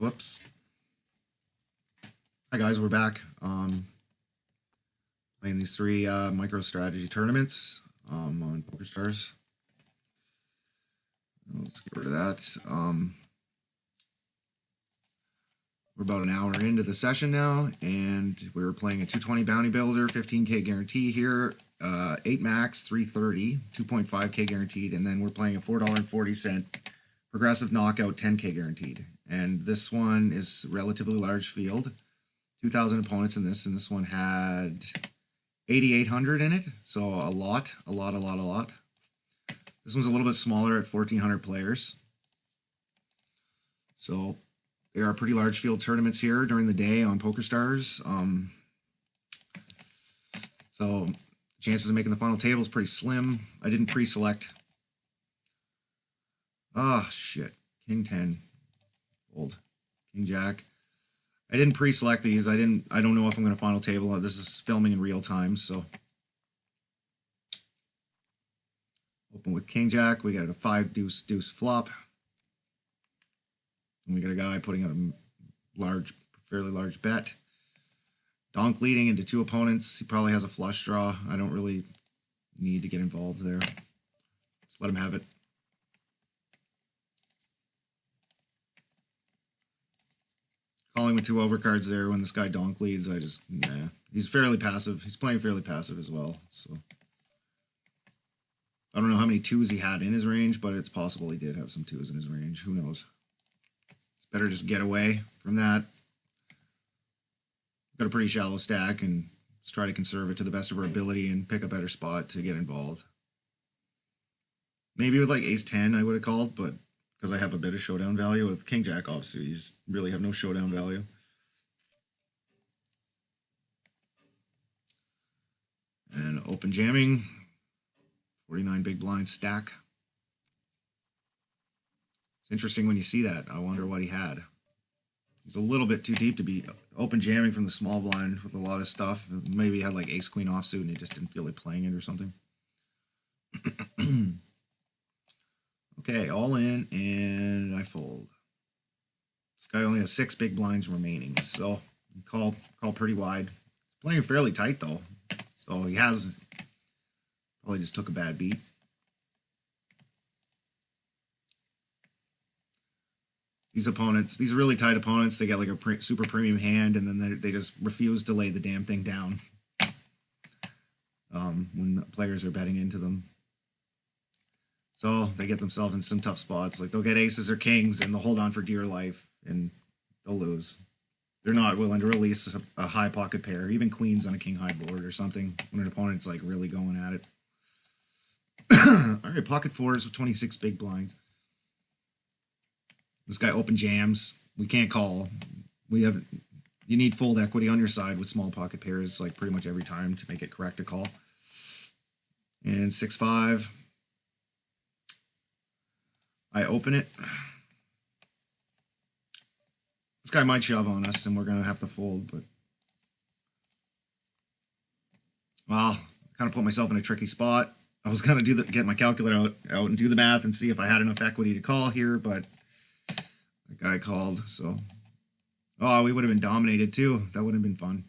Whoops. Hi guys, we're back. Playing these three micro strategy tournaments on PokerStars. Let's get rid of that. We're about an hour into the session now, and we're playing a 220 bounty builder, 15k guarantee here, 8 max, 330, 2.5k guaranteed, and then we're playing a $4.40 progressive knockout, 10k guaranteed. And this one is relatively large field, 2,000 opponents in this, and this one had 8,800 in it, so a lot. This one's a little bit smaller at 1,400 players. So there are pretty large field tournaments here during the day on PokerStars. So chances of making the final table is pretty slim. I didn't pre-select. Ah, shit. King 10. Fold. King Jack. I didn't pre-select these. I don't know if I'm going to final table. This is filming in real time, so. Open with King Jack. We got a 5 deuce deuce flop. And we got a guy putting out a fairly large bet. Donk leading into 2 opponents. He probably has a flush draw. I don't really need to get involved there. Just let him have it. Calling with 2 overcards there when this guy donk leads. Nah. He's fairly passive. He's playing fairly passive as well. So I don't know how many 2s he had in his range, but it's possible he did have some 2s in his range. Who knows? It's better just get away from that. Got a pretty shallow stack, and let's try to conserve it to the best of our ability and pick a better spot to get involved. Maybe with like ace 10 I would have called, but because I have a bit of showdown value. With King Jack, obviously, you just really have no showdown value. And open jamming, 49 big blind stack. It's interesting when you see that. I wonder what he had. He's a little bit too deep to be open jamming from the small blind with a lot of stuff. Maybe he had like ace queen offsuit and he just didn't feel like playing it or something. Okay, all in, and I fold. This guy only has 6 big blinds remaining, so call pretty wide. He's playing fairly tight though, so he has probably just took a bad beat. These opponents, these really tight opponents, they get like a super premium hand, and then they just refuse to lay the damn thing down when the players are betting into them. So they get themselves in some tough spots. Like they'll get aces or kings and they'll hold on for dear life and they'll lose. They're not willing to release a high pocket pair, even queens on a king high board or something when an opponent's like really going at it. All right, pocket 4s with 26 big blinds. This guy open jams. We can't call. You need fold equity on your side with small pocket pairs like pretty much every time to make it correct to call. And 6-5. I open it. This guy might shove on us, and we're going to have to fold, but... Well, kind of put myself in a tricky spot. I was going to get my calculator out and do the math and see if I had enough equity to call here, but the guy called, so... Oh, we would have been dominated, too. That would have been fun.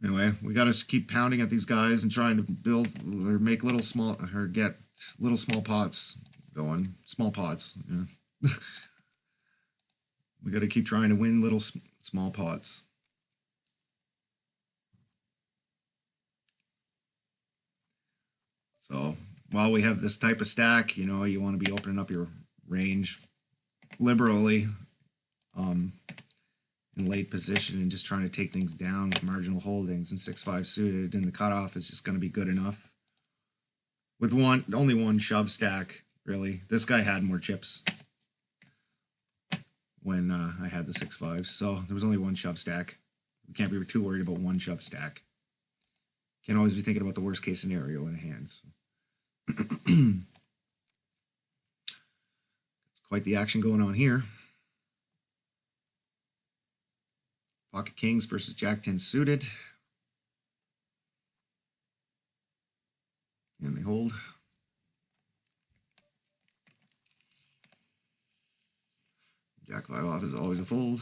Anyway, we got to keep pounding at these guys and trying to build or make get little small pots going. Small pots, yeah. We got to keep trying to win little small pots. So while we have this type of stack, you know, you want to be opening up your range liberally. In late position and just trying to take things down with marginal holdings and 6-5 suited, and the cutoff is just going to be good enough. With only one shove stack, really. This guy had more chips when I had the 6-5, so there was only one shove stack. We can't be too worried about one shove stack. Can't always be thinking about the worst case scenario in a hand. So. It's quite the action going on here. Pocket kings versus jack 10 suited. And they hold. Jack 5 off is always a fold.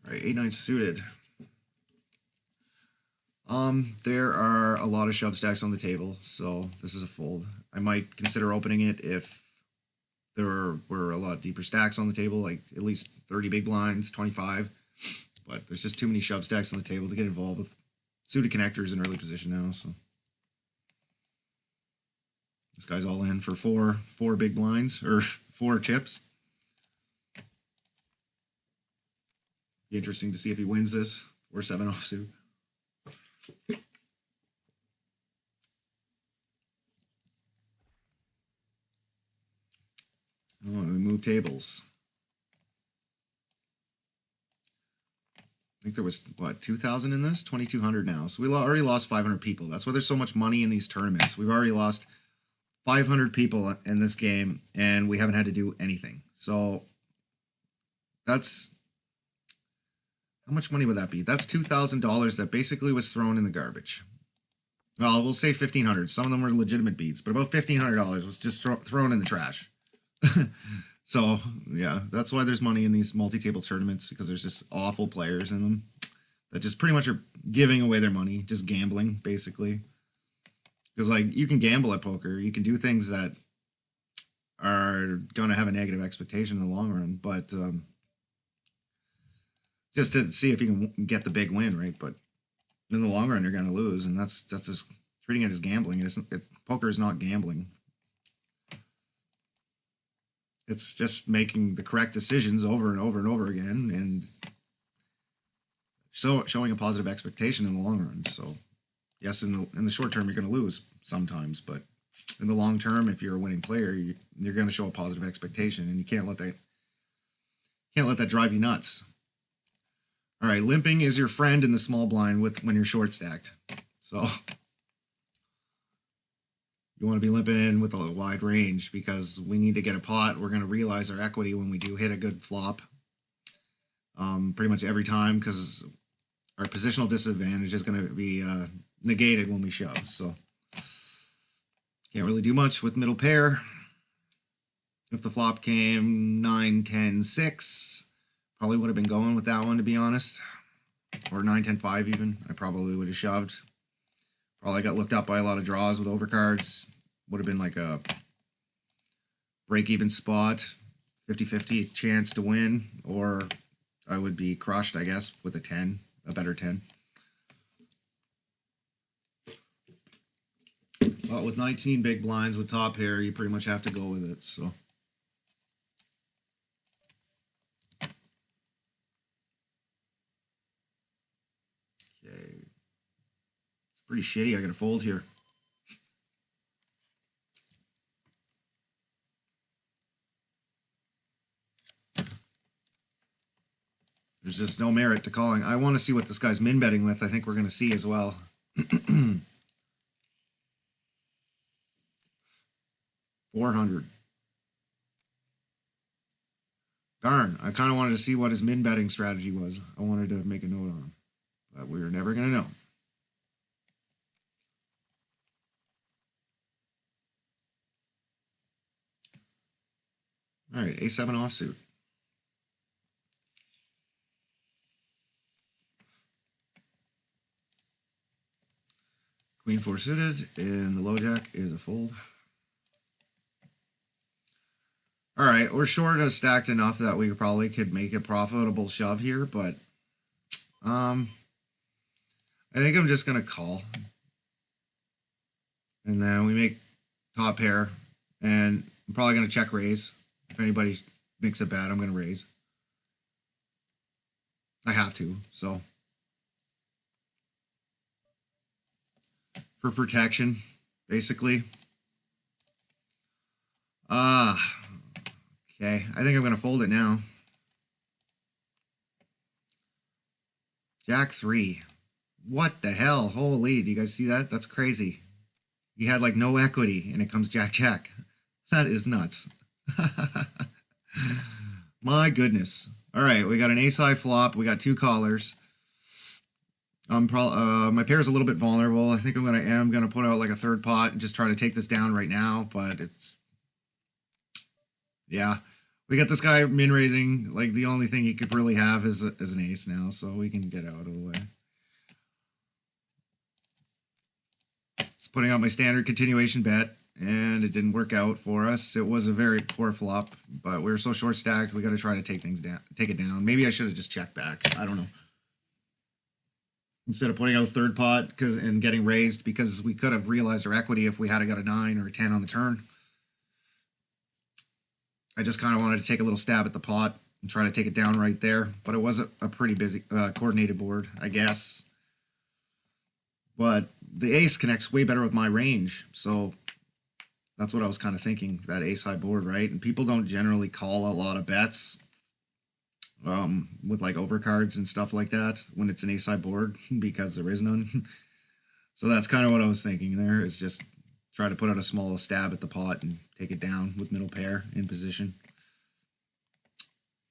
All right, 8-9 suited. There are a lot of shove stacks on the table, so this is a fold. I might consider opening it if there were a lot deeper stacks on the table, like at least 30 big blinds, 25. But there's just too many shove stacks on the table to get involved with. Suited connectors in early position now, so this guy's all in for four big blinds or 4 chips. Be interesting to see if he wins this or 7 offsuit. Oh, we move tables. I think there was, what, 2,000 in this? 2,200 now. So we already lost 500 people. That's why there's so much money in these tournaments. We've already lost 500 people in this game, and we haven't had to do anything. So that's... how much money would that be? That's $2,000 that basically was thrown in the garbage. Well, we'll say $1,500. Some of them were legitimate beats, but about $1,500 was just thrown in the trash. So, yeah, that's why there's money in these multi-table tournaments, because there's just awful players in them that just pretty much are giving away their money, just gambling, basically. Because, like, you can gamble at poker. You can do things that are going to have a negative expectation in the long run, but just to see if you can get the big win, right? But in the long run, you're going to lose, and that's just treating it as gambling. Poker is not gambling. It's just making the correct decisions over and over and over again, and so showing a positive expectation in the long run. So, yes, in the short term, you're going to lose sometimes, but in the long term, if you're a winning player, you're going to show a positive expectation, and you can't let that drive you nuts. All right, limping is your friend in the small blind when you're short stacked. So you want to be limping in with a wide range because we need to get a pot. We're going to realize our equity when we do hit a good flop pretty much every time, because our positional disadvantage is going to be negated when we shove. So can't really do much with middle pair. If the flop came 9, 10, 6, probably would have been going with that one, to be honest. Or 9, 10, 5 even. I probably would have shoved. Probably got looked up by a lot of draws with overcards. Would have been like a break-even spot, 50-50 chance to win, or I would be crushed, I guess, with a 10, a better 10. But with 19 big blinds with top pair, you pretty much have to go with it, so. Okay. It's pretty shitty. I got to fold here. There's just no merit to calling. I want to see what this guy's min betting with. I think we're going to see as well. 400. Darn, I kind of wanted to see what his min betting strategy was. I wanted to make a note on him, but we were never going to know. All right, A7 offsuit. Queen 4 suited, and the low jack is a fold. All right, we're short and stacked enough that we probably could make a profitable shove here, but I think I'm just going to call. And then we make top pair, and I'm probably going to check raise. If anybody makes a bet, I'm going to raise. I have to, so. For protection, basically. Okay, I think I'm going to fold it now. Jack 3. What the hell? Holy, do you guys see that? That's crazy. He had like no equity, and it comes Jack Jack. That is nuts. My goodness. All right, we got an ace high flop. We got two callers. My pair is a little bit vulnerable. I think I'm gonna put out like a third pot and just try to take this down right now. But it's, yeah, we got this guy min raising. Like the only thing he could really have is an ace now, so we can get out of the way. Just putting out my standard continuation bet, and it didn't work out for us. It was a very poor flop, but we were so short stacked. We got to try to take it down. Maybe I should have just checked back. I don't know. Instead of putting out third pot and getting raised, because we could have realized our equity if we had got a 9 or a 10 on the turn. I just kind of wanted to take a little stab at the pot and try to take it down right there, but it was a pretty busy coordinated board, I guess. But the ace connects way better with my range, so that's what I was kind of thinking, that ace high board, right? And people don't generally call a lot of bets with like overcards and stuff like that when it's an ace high board, because there is none. So that's kind of what I was thinking there, is just try to put out a small stab at the pot and take it down with middle pair in position.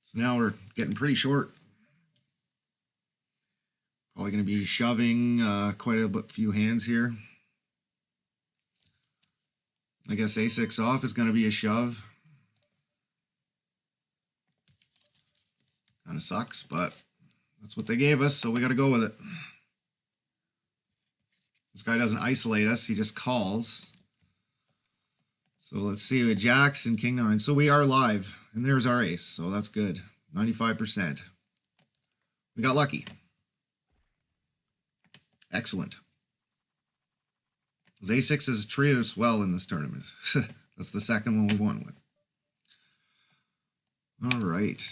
So now we're getting pretty short. Probably going to be shoving quite a few hands here. I guess a6 off is going to be a shove. Kind of sucks, but that's what they gave us, so we got to go with it. This guy doesn't isolate us, he just calls. So let's see, with jacks and king 9. So we are live, and there's our ace, so that's good. 95%. We got lucky. Excellent. Because a6 has treated us well in this tournament. That's the second one we won with. All right.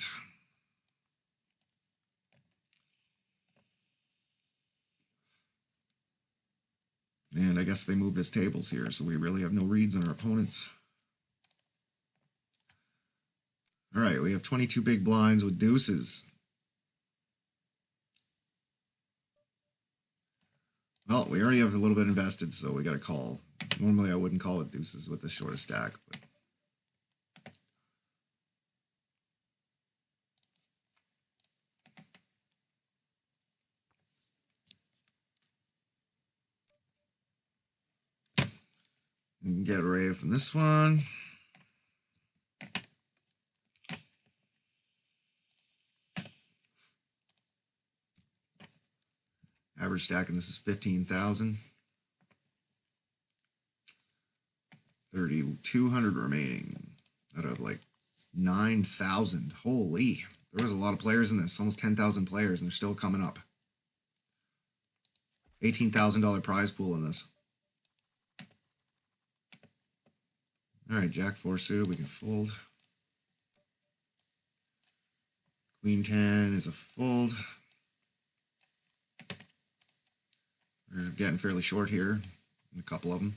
And I guess they moved his tables here, so we really have no reads on our opponents. All right, we have 22 big blinds with deuces. Well, we already have a little bit invested, so we got to call. Normally I wouldn't call with deuces with the shortest stack, but you can get Ray from this one. Average stack, and this is 15,000. 3,200 remaining out of like 9,000. Holy, there was a lot of players in this, almost 10,000 players, and they're still coming up. $18,000 prize pool in this. All right, Jack 4 suited, we can fold. Queen 10 is a fold. We're getting fairly short here, a couple of them.